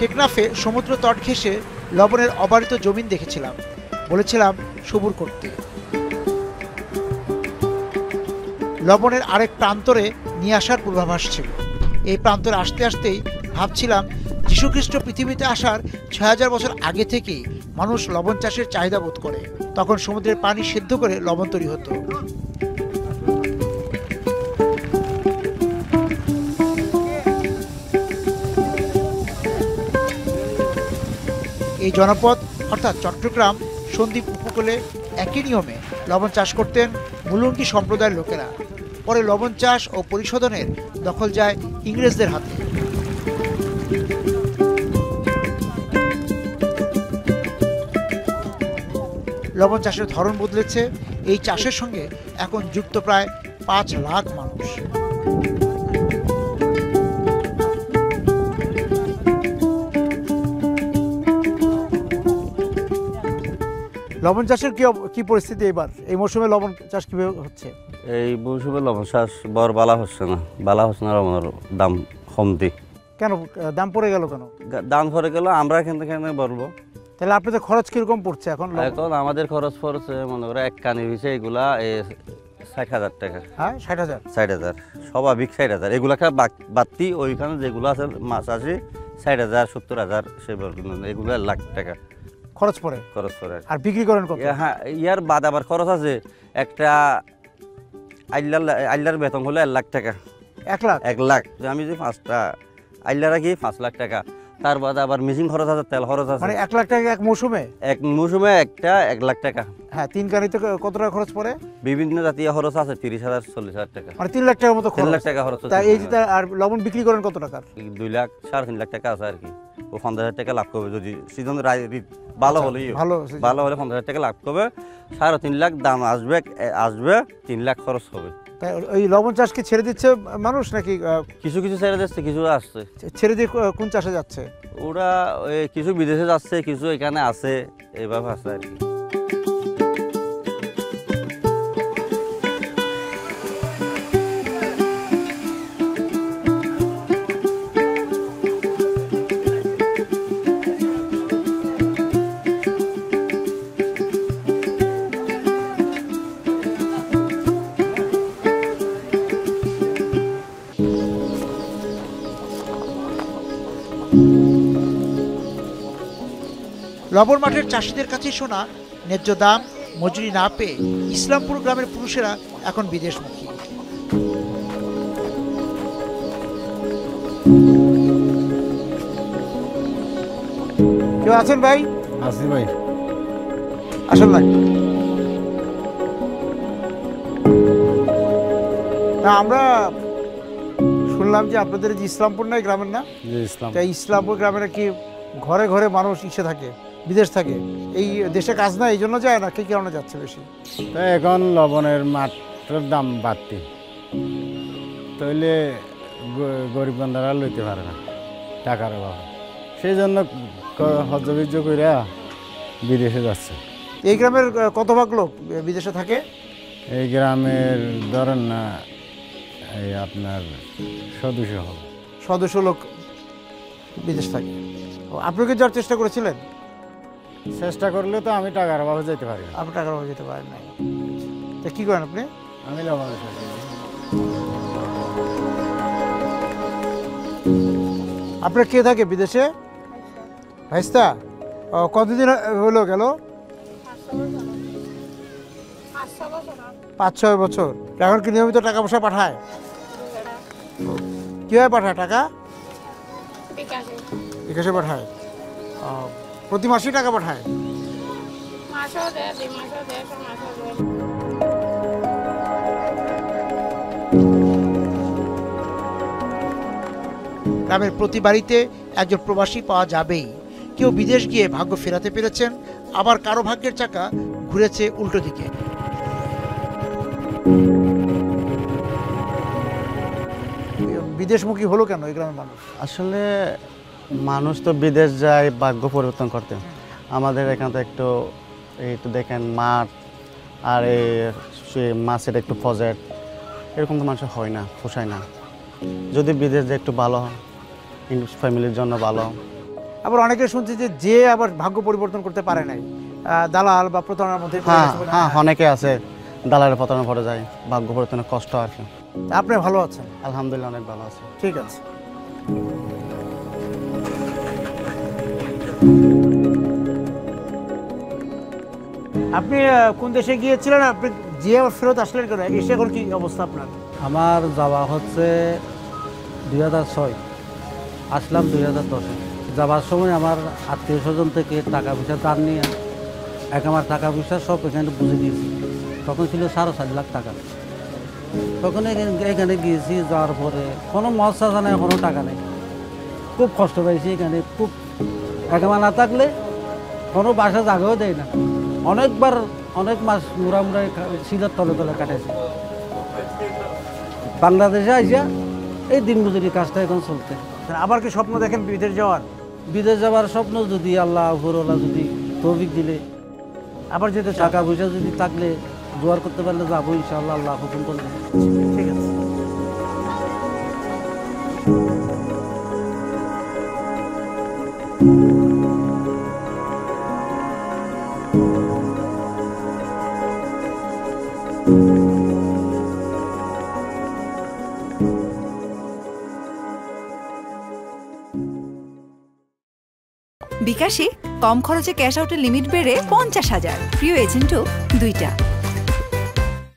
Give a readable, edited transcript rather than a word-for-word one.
টেকনাফে সমুদ্র তট ঘেঁষে লবণের অবারিত জমিন দেখেছিলাম, বলেছিলাম সবুর করতে। লবণের আরেক প্রান্তরে নিয়ে আসার পূর্বাভাস ছিল। এই প্রান্তরে আসতে আসতেই ভাবছিলাম যীশুখ্রিস্ট পৃথিবীতে আসার ৬০০০ বছর আগে থেকেই মানুষ লবণ চাষের চাহিদা বোধ করে। তখন সমুদ্রের পানি সেদ্ধ করে লবণ তৈরি হতো। এই জনপদ অর্থাৎ চট্টগ্রাম সন্দ্বীপ উপকূলে একই নিয়মে লবণ চাষ করতেন মুলুঙ্গি সম্প্রদায়ের লোকেরা। পরে লবণ চাষ ও পরিশোধনের দখল যায় ইংরেজদের হাতে। লবণ চাষের ধরন বদলেছে। এই চাষের সঙ্গে এখন যুক্ত প্রায় ৫ লাখ মানুষ। লবণ চাষের কি পরিস্থিতি এবার? এই মৌসুমে লবণ চাষ কিভাবে হচ্ছে? এই মৌসুমে লবণ চাষ বড় বালা হচ্ছে না, লবণের দাম কমতি। কেন দাম পড়ে গেল? কেন দাম পড়ে গেল আমরা এখান থেকে বলবো। তাহলে আপনাদের খরচ কিরকম পড়ছে এখন? এখন আমাদের খরচ পড়ছে মনে করে এক কানি ভিসে এগুলা ৬০,০০০ টাকা। হ্যাঁ ৬০,০০০। ৬০,০০০ স্বাভাবিক ৬০,০০০। এগুলা বাড়তি ওইখানে যেগুলো আছে মাছ আসে ৬০,০০০ ৭০,০০০ সেগুলো এগুলো ১,০০,০০০ টাকা খরচ পড়ে। আর বিক্রি করেন কত? হ্যাঁ ইয়ার বাদ আবার খরচ আছে। একটা আইলার বেতন হলো ১,০০,০০০ টাকা। ১,০০,০০০? ১,০০,০০০। আমি যদি ৫টা আইলা রাখি ৫,০০,০০০ টাকা। তার বাদে আবার মেশিন খরচ আছে, তেল খরচ আছে। মানে ১,০০,০০০ টাকা এক মৌসুমে? এক মৌসুমে একটা ১,০০,০০০ টাকা। হ্যাঁ ৩ কানিতে কত টাকা খরচ পড়ে? বিভিন্ন জাতীয় খরচ আছে ৩০,০০০ ৪০,০০০ টাকা। মানে ৩,০০,০০০ টাকার মতো খরচ। ৩,০০,০০০ টাকা খরচ। তাই এই যে আর লবণ বিক্রি করেন কত টাকার? ২ লাখ ৩.৫ লাখ টাকা আছে আর কি। ও ৫০,০০০ টাকা লাভ করবে যদি সিজন ভালো হলে। ভালো হলে ৫০,০০০ টাকা লাভ করবে। ৩.৫ লাখ দাম আসবে ৩ লাখ খরচ হবে। তাই ওই লবণ চাষ কি ছেড়ে দিচ্ছে মানুষ নাকি? কিছু কিছু ছেড়ে দিচ্ছে, কিছু আসছে। ছেড়ে দিয়ে কোন চাষে যাচ্ছে? ওরা কিছু বিদেশে যাচ্ছে, কিছু এখানে আছে, এইভাবে আছে আর কি। লবণ মাঠের চাষিদের কাছে শোনা ন্যায্য দাম মজুরি না পেয়ে ইসলামপুর গ্রামের পুরুষেরা এখন বিদেশমুখী। কেউ আছেন ভাই? আছি ভাই। আসল ভাই না, আমরা শুনলাম যে আপনাদের যে ইসলামপুর নাই গ্রামের না? ইসলামপুর গ্রামের কি ঘরে ঘরে মানুষ ইসে থাকে, বিদেশ থাকে। এই দেশে কাজ না এই জন্য যায় না, কি কারণে যাচ্ছে বেশি? তাই এখন লবণের মাত্রার দাম বাড়তি, তাইলে গরিব বান্ধারা লইতে পারে না টাকার অভাবে, সেই জন্য হজ্জবিজ্জ করে বিদেশে যাচ্ছে। এই গ্রামের কত ভাগ লোক বিদেশে থাকে? এই গ্রামের ধরেন না এই আপনার 100 লোক বিদেশ থাকে। আপনাকে যাওয়ার চেষ্টা করেছিলেন? চেষ্টা করলে তো আমি টাকার অভাবে যেতে পারি। আপনি টাকার অভাবে যেতে পারেন না? তা কি করেন আপনি? আমি লবণের চাষ। আপনার কে থাকে বিদেশে? ভাইস্তা? কতদিন হলো গেল? ৫-৬ বছর। এখন কি নিয়মিত টাকা পয়সা পাঠায়? কিভাবে পাঠায় টাকা? বিকাশে পাঠায়। প্রতি মাসেই টাকা পাঠায়? গ্রামের প্রতি বাড়িতে একজন প্রবাসী পাওয়া যাবেই। কেউ বিদেশ গিয়ে ভাগ্য ফেরাতে পেরেছেন, আবার কারো ভাগ্যের চাকা ঘুরেছে উল্টো দিকে। বিদেশমুখী হলো কেন এই গ্রামের মানুষ? আসলে মানুষ তো বিদেশ যায় ভাগ্য পরিবর্তন করতে। আমাদের এখানে একটু একটু দেখেন মাঠ আর এই মাছের একটু প্রজেক্ট, এরকম তো মানুষের হয় না, পোষায় না। যদি বিদেশ যায় একটু ভালো, ফ্যামিলির জন্য ভালো, আবার অনেকে শুনছি যে আবার ভাগ্য পরিবর্তন করতে পারে নাই, দালাল বা প্রতারণার মধ্যে পড়ে হ্যাঁ গেছে বলে। হ্যাঁ, অনেকে আছে দালালের প্রতারণা পড়ে যায়, ভাগ্য পরিবর্তনের কষ্ট আর কি। আপনি ভালো আছেন? আলহামদুলিল্লাহ অনেক ভালো আছে। ঠিক আছে। আপনি কোন দেশে গিয়েছিলেন? আপনি যে ফেরত আসলেন কেন? এসে এখন কি অবস্থা আপনার? আমার যাওয়া হচ্ছে 2006, আসলাম 2010-এ। যাওয়ার সময় আমার আত্মীয় স্বজন থেকে টাকা পয়সা ধার নিয়ে আমার টাকা পয়সা সব এখানে বুঝে দিয়েছি। তখন ছিল 4.5 লাখ টাকা। তখন এখানে গিয়েছি, যাওয়ার পরে কোনো মহাশাসা নেই, কোনো টাকা নেই, খুব কষ্ট পাইছি এখানে। খুব একেবারে না থাকলে কোনো বাসা জায়গাও দেয় না। অনেকবার অনেক মাস মুড়ামুড়াই শিলার তলে তলে কাটাইছে। বাংলাদেশে আইসা এই দিনমজুরি কাজটা এখন চলতে। আবার কি স্বপ্ন দেখেন বিদেশ যাওয়ার? বিদেশ যাওয়ার স্বপ্ন যদি আল্লাহ উপরওয়ালা যদি তৌফিক দিলে, আবার যেতে চান? টাকা পয়সা যদি থাকলে জোয়ার করতে পারলে যাবো ইনশাআল্লাহ, আল্লাহ হুকুম করলে। ঠিক আছে। বিকাশে কম খরচে ক্যাশ আউটের লিমিট বেড়ে 50,000, প্রিয় এজেন্টও 2টা।